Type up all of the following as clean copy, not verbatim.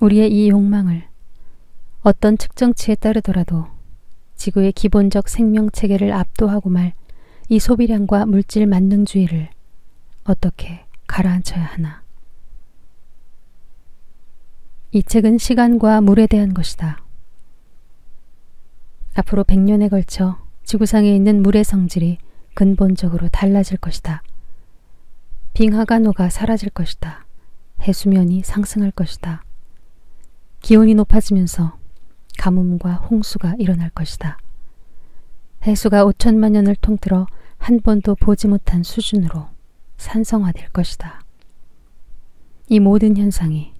우리의 이 욕망을 어떤 측정치에 따르더라도 지구의 기본적 생명체계를 압도하고 말 이 소비량과 물질 만능주의를 어떻게 가라앉혀야 하나. 이 책은 시간과 물에 대한 것이다. 앞으로 100년에 걸쳐 지구상에 있는 물의 성질이 근본적으로 달라질 것이다. 빙하가 녹아 사라질 것이다. 해수면이 상승할 것이다. 기온이 높아지면서 가뭄과 홍수가 일어날 것이다. 해수가 5천만 년을 통틀어 한 번도 보지 못한 수준으로 산성화될 것이다. 이 모든 현상이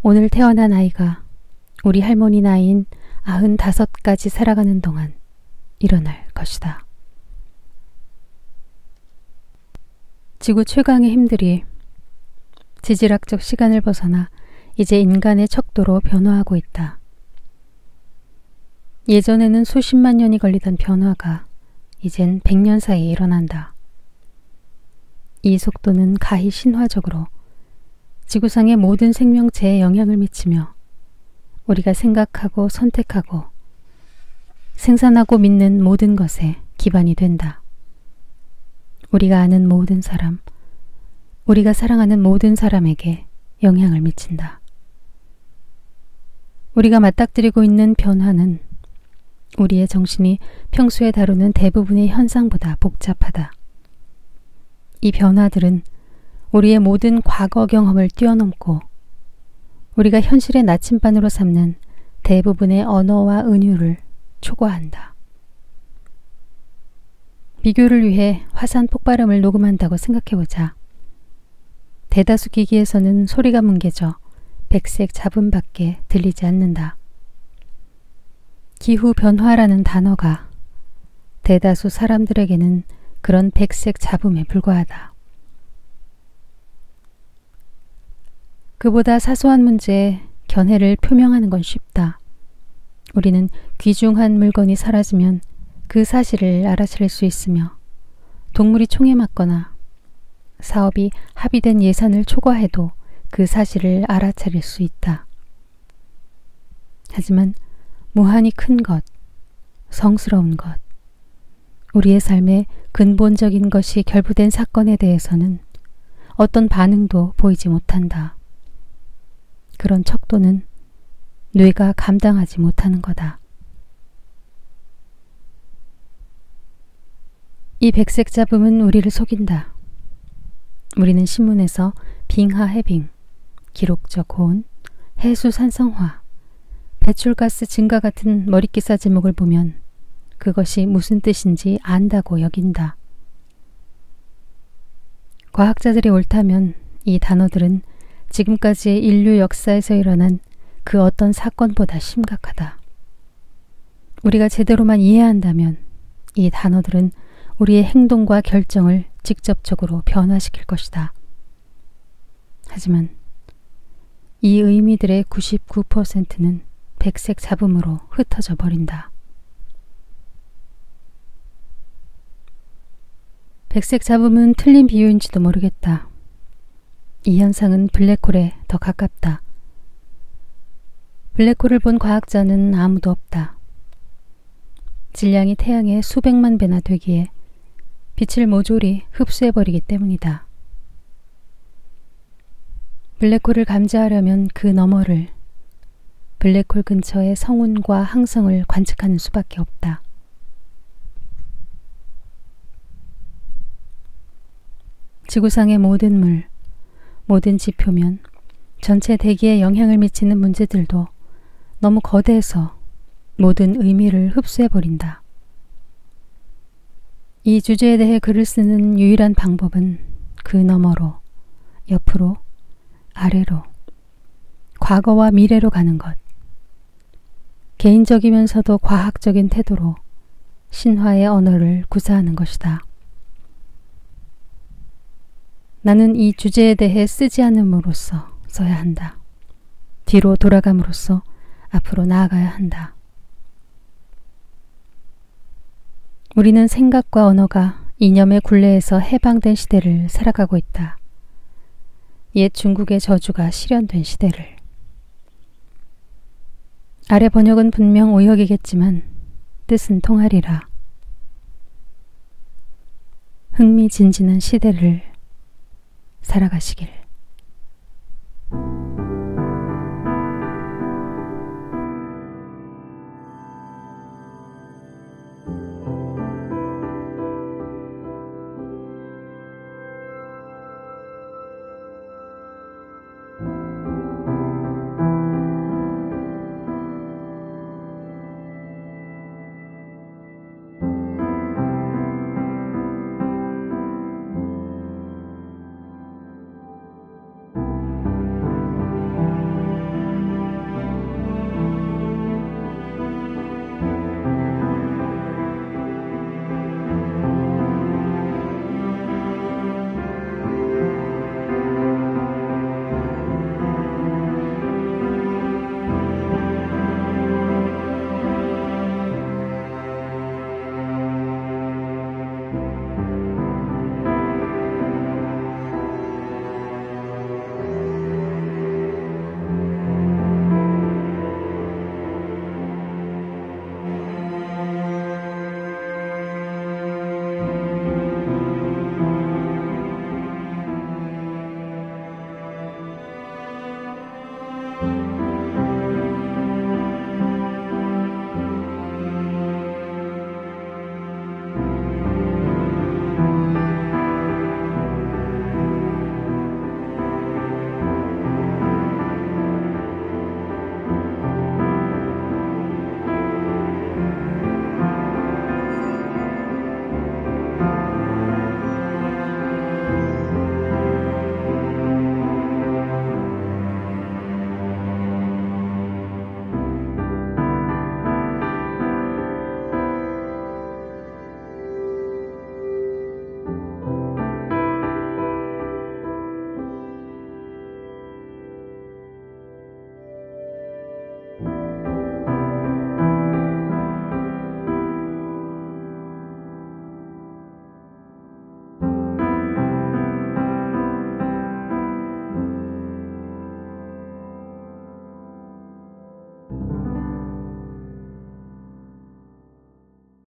오늘 태어난 아이가 우리 할머니 나이인 95까지 살아가는 동안 일어날 것이다. 지구 최강의 힘들이 지질학적 시간을 벗어나 이제 인간의 척도로 변화하고 있다. 예전에는 수십만 년이 걸리던 변화가 이젠 100년 사이에 일어난다. 이 속도는 가히 신화적으로 지구상의 모든 생명체에 영향을 미치며 우리가 생각하고 선택하고 생산하고 믿는 모든 것에 기반이 된다. 우리가 아는 모든 사람, 우리가 사랑하는 모든 사람에게 영향을 미친다. 우리가 맞닥뜨리고 있는 변화는 우리의 정신이 평소에 다루는 대부분의 현상보다 복잡하다. 이 변화들은 우리의 모든 과거 경험을 뛰어넘고 우리가 현실의 나침반으로 삼는 대부분의 언어와 은유를 초과한다. 비교를 위해 화산 폭발음을 녹음한다고 생각해보자. 대다수 기기에서는 소리가 뭉개져 백색 잡음밖에 들리지 않는다. 기후변화라는 단어가 대다수 사람들에게는 그런 백색 잡음에 불과하다. 그보다 사소한 문제에 견해를 표명하는 건 쉽다. 우리는 귀중한 물건이 사라지면 그 사실을 알아차릴 수 있으며 동물이 총에 맞거나 사업이 합의된 예산을 초과해도 그 사실을 알아차릴 수 있다. 하지만 무한히 큰 것, 성스러운 것, 우리의 삶에 근본적인 것이 결부된 사건에 대해서는 어떤 반응도 보이지 못한다. 그런 척도는 뇌가 감당하지 못하는 거다. 이 백색 잡음은 우리를 속인다. 우리는 신문에서 빙하 해빙, 기록적 고온, 해수 산성화, 배출가스 증가 같은 머릿기사 제목을 보면 그것이 무슨 뜻인지 안다고 여긴다. 과학자들이 옳다면 이 단어들은 지금까지의 인류 역사에서 일어난 그 어떤 사건보다 심각하다. 우리가 제대로만 이해한다면 이 단어들은 우리의 행동과 결정을 직접적으로 변화시킬 것이다. 하지만 이 의미들의 99%는 백색 잡음으로 흩어져 버린다. 백색 잡음은 틀린 비유인지도 모르겠다. 이 현상은 블랙홀에 더 가깝다. 블랙홀을 본 과학자는 아무도 없다. 질량이 태양의 수백만 배나 되기에 빛을 모조리 흡수해버리기 때문이다. 블랙홀을 감지하려면 그 너머를 블랙홀 근처의 성운과 항성을 관측하는 수밖에 없다. 지구상의 모든 물, 모든 지표면, 전체 대기에 영향을 미치는 문제들도 너무 거대해서 모든 의미를 흡수해버린다. 이 주제에 대해 글을 쓰는 유일한 방법은 그 너머로, 옆으로, 아래로, 과거와 미래로 가는 것. 개인적이면서도 과학적인 태도로 신화의 언어를 구사하는 것이다. 나는 이 주제에 대해 쓰지 않음으로써 써야 한다. 뒤로 돌아감으로써 앞으로 나아가야 한다. 우리는 생각과 언어가 이념의 굴레에서 해방된 시대를 살아가고 있다. 옛 중국의 저주가 실현된 시대를. 아래 번역은 분명 오역이겠지만 뜻은 통하리라. 흥미진진한 시대를 살아가시길.